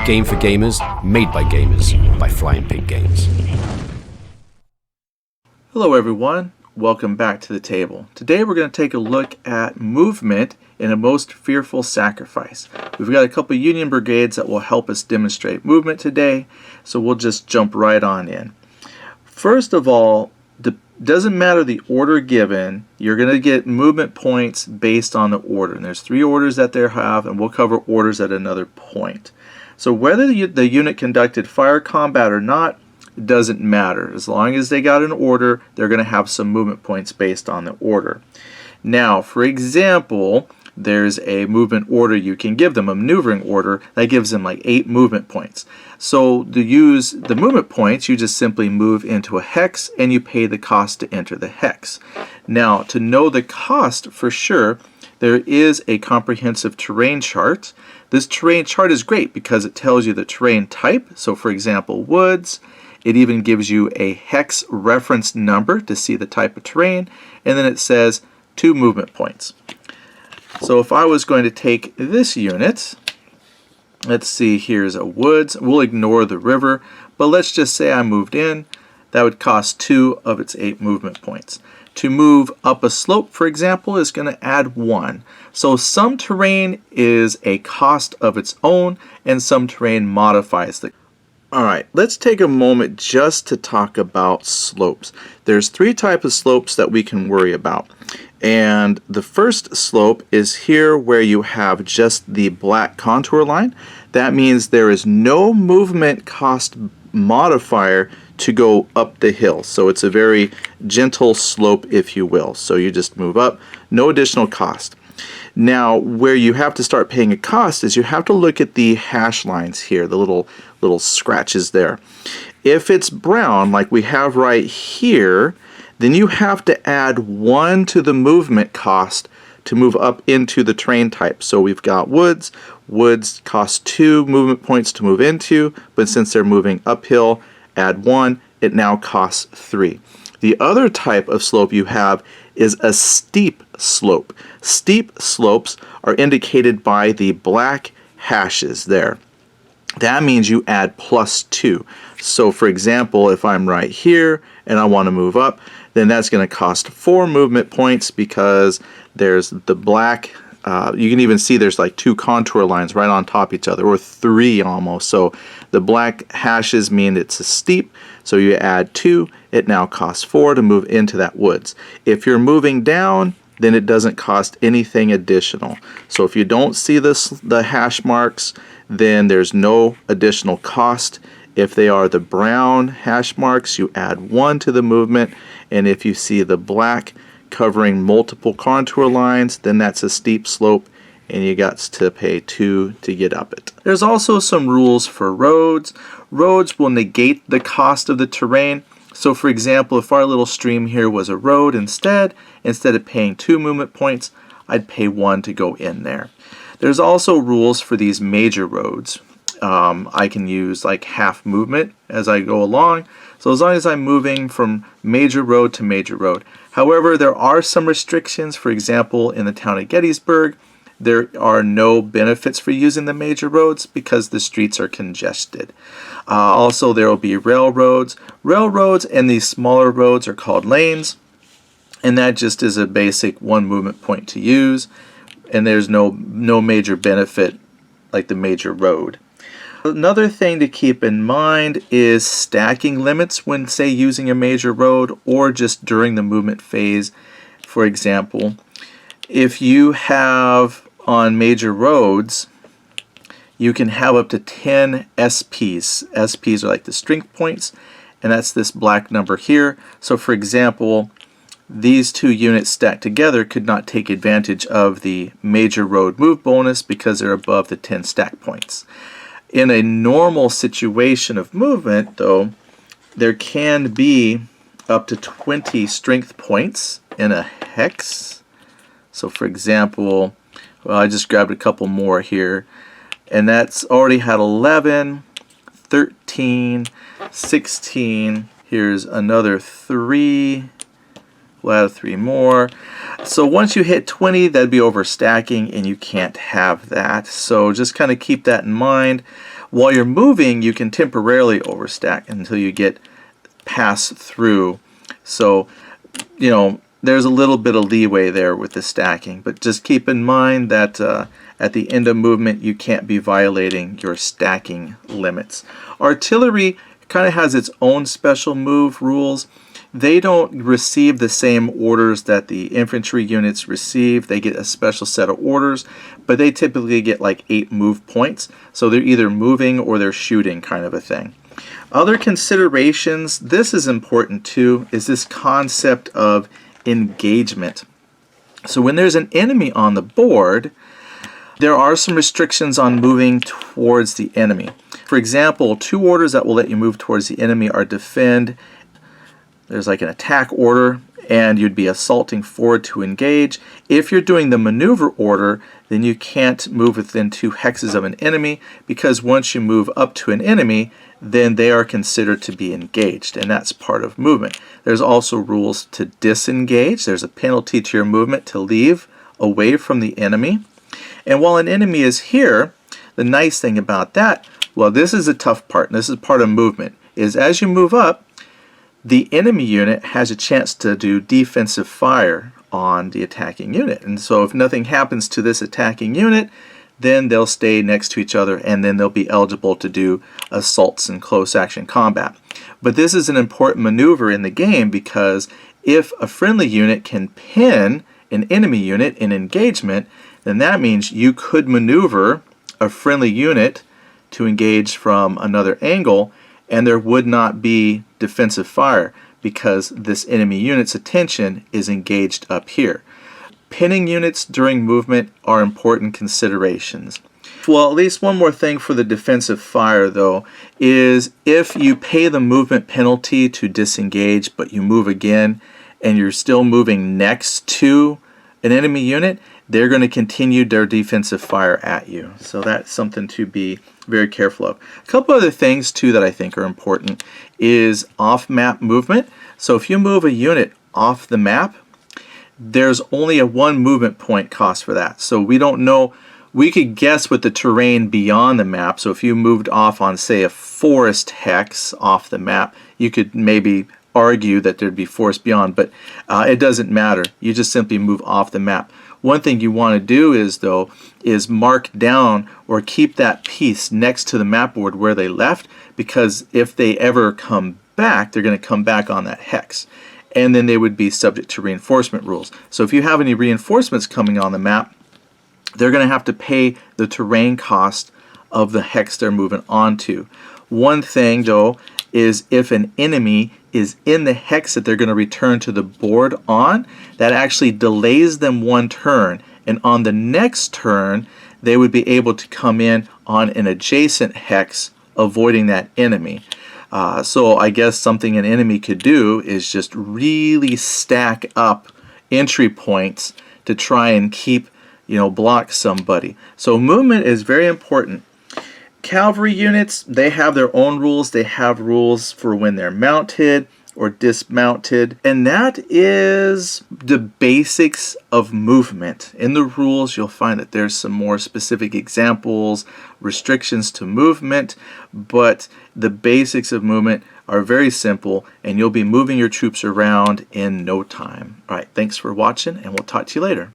game for gamers, made by gamers, by Flying Pig Games. Hello everyone, welcome back to the table. Today we're going to take a look at movement in a most fearful sacrifice. We've got a couple Union brigades that will help us demonstrate movement today, so we'll just jump right on in. First of all, doesn't matter the order given, you're going to get movement points based on the order. And there's 3 orders that they have, and we'll cover orders at another point. So whether the unit conducted fire combat or not, it doesn't matter. As long as they got an order, they're going to have some movement points based on the order. Now, for example, there's a movement order you can give them, a maneuvering order, that gives them like 8 movement points. So to use the movement points, you just simply move into a hex and you pay the cost to enter the hex. Now, to know the cost for sure, there is a comprehensive terrain chart. This terrain chart is great because it tells you the terrain type. So for example, woods. It even gives you a hex reference number to see the type of terrain, and then it says 2 movement points. So if I was going to take this unit, let's see, here's a woods. We'll ignore the river, but let's just say I moved in. That would cost 2 of its 8 movement points. To move up a slope, for example, is going to add 1. So some terrain is a cost of its own, and some terrain modifies the. Alright, let's take a moment just to talk about slopes. There's 3 types of slopes that we can worry about. And the first slope is here where you have just the black contour line. That means there is no movement cost modifier to go up the hill. So it's a very gentle slope, if you will. So you just move up, no additional cost. Now, where you have to start paying a cost is you have to look at the hash lines here, the little scratches there. If it's brown, like we have right here, then you have to add 1 to the movement cost to move up into the terrain type. So we've got woods. Woods cost 2 movement points to move into, but since they're moving uphill, add 1, it now costs 3. The other type of slope you have is a steep slope. Steep slopes are indicated by the black hashes there. That means you add +2. So for example, if I'm right here and I want to move up, then that's going to cost 4 movement points because there's the black, you can even see there's like 2 contour lines right on top of each other, or 3 almost. So the black hashes mean it's a steep, so you add 2, it now costs 4 to move into that woods. If you're moving down, then it doesn't cost anything additional. So if you don't see the hash marks, then there's no additional cost. If they are the brown hash marks, you add 1 to the movement, and if you see the black covering multiple contour lines, then that's a steep slope, and you got to pay 2 to get up it. There's also some rules for roads. Roads will negate the cost of the terrain. So for example, if our little stream here was a road instead of paying 2 movement points, I'd pay 1 to go in there. There's also rules for these major roads. I can use like half movement as I go along. So as long as I'm moving from major road to major road. However, there are some restrictions. For example, in the town of Gettysburg, there are no benefits for using the major roads because the streets are congested. Also, there will be railroads. Railroads and these smaller roads are called lanes, and that just is a basic 1 movement point to use, and there's no major benefit like the major road. Another thing to keep in mind is stacking limits when, say, using a major road or just during the movement phase. For example, if you have on major roads, you can have up to 10 SPs. SPs are like the strength points, and that's this black number here. So for example, these 2 units stacked together could not take advantage of the major road move bonus because they're above the 10 stack points. In a normal situation of movement, though, there can be up to 20 strength points in a hex. So for example, well, I just grabbed a couple more here, and that's already had 11, 13, 16. Here's another 3. We'll add 3 more. So once you hit 20, that'd be overstacking, and you can't have that. So just kind of keep that in mind. While you're moving, you can temporarily overstack until you get pass through. So, you know, there's a little bit of leeway there with the stacking, but just keep in mind that at the end of movement, you can't be violating your stacking limits. Artillery kind of has its own special move rules. They don't receive the same orders that the infantry units receive. They get a special set of orders, but they typically get like 8 move points. So they're either moving or they're shooting, kind of a thing. Other considerations, this is important too, is this concept of engagement. So when there's an enemy on the board, there are some restrictions on moving towards the enemy. For example, 2 orders that will let you move towards the enemy are defend. There's like an attack order, and you'd be assaulting forward to engage. If you're doing the maneuver order, then you can't move within 2 hexes of an enemy, because once you move up to an enemy, then they are considered to be engaged, and that's part of movement. There's also rules to disengage. There's a penalty to your movement to leave away from the enemy. And while an enemy is here, the nice thing about that, well, this is a tough part, and this is part of movement, is as you move up, the enemy unit has a chance to do defensive fire on the attacking unit. And so if nothing happens to this attacking unit, then they'll stay next to each other, and then they'll be eligible to do assaults and close action combat. But this is an important maneuver in the game, because if a friendly unit can pin an enemy unit in engagement, then that means you could maneuver a friendly unit to engage from another angle, and there would not be defensive fire because this enemy unit's attention is engaged up here. Pinning units during movement are important considerations. Well, at least one more thing for the defensive fire, though, is if you pay the movement penalty to disengage, but you move again, and you're still moving next to an enemy unit, they're going to continue their defensive fire at you. So that's something to be very careful of. A couple other things too that I think are important is off-map movement. So if you move a unit off the map, there's only a 1 movement point cost for that. So we don't know, we could guess what the terrain beyond the map. So if you moved off on, say, a forest hex off the map, you could maybe argue that there'd be forest beyond, but it doesn't matter. You just simply move off the map. One thing you want to do is, though, is mark down or keep that piece next to the map board where they left, because if they ever come back, they're going to come back on that hex, and then they would be subject to reinforcement rules. So if you have any reinforcements coming on the map, they're going to have to pay the terrain cost of the hex they're moving onto. One thing, though, is if an enemy is in the hex that they're going to return to the board on, that actually delays them 1 turn, and on the next turn they would be able to come in on an adjacent hex, avoiding that enemy. So I guess something an enemy could do is just really stack up entry points to try and keep, block somebody. So movement is very important. Cavalry units, they have their own rules. They have rules for when they're mounted or dismounted, and that is the basics of movement. In the rules, you'll find that there's some more specific examples, restrictions to movement, but the basics of movement are very simple, and you'll be moving your troops around in no time. All right, thanks for watching, and we'll talk to you later.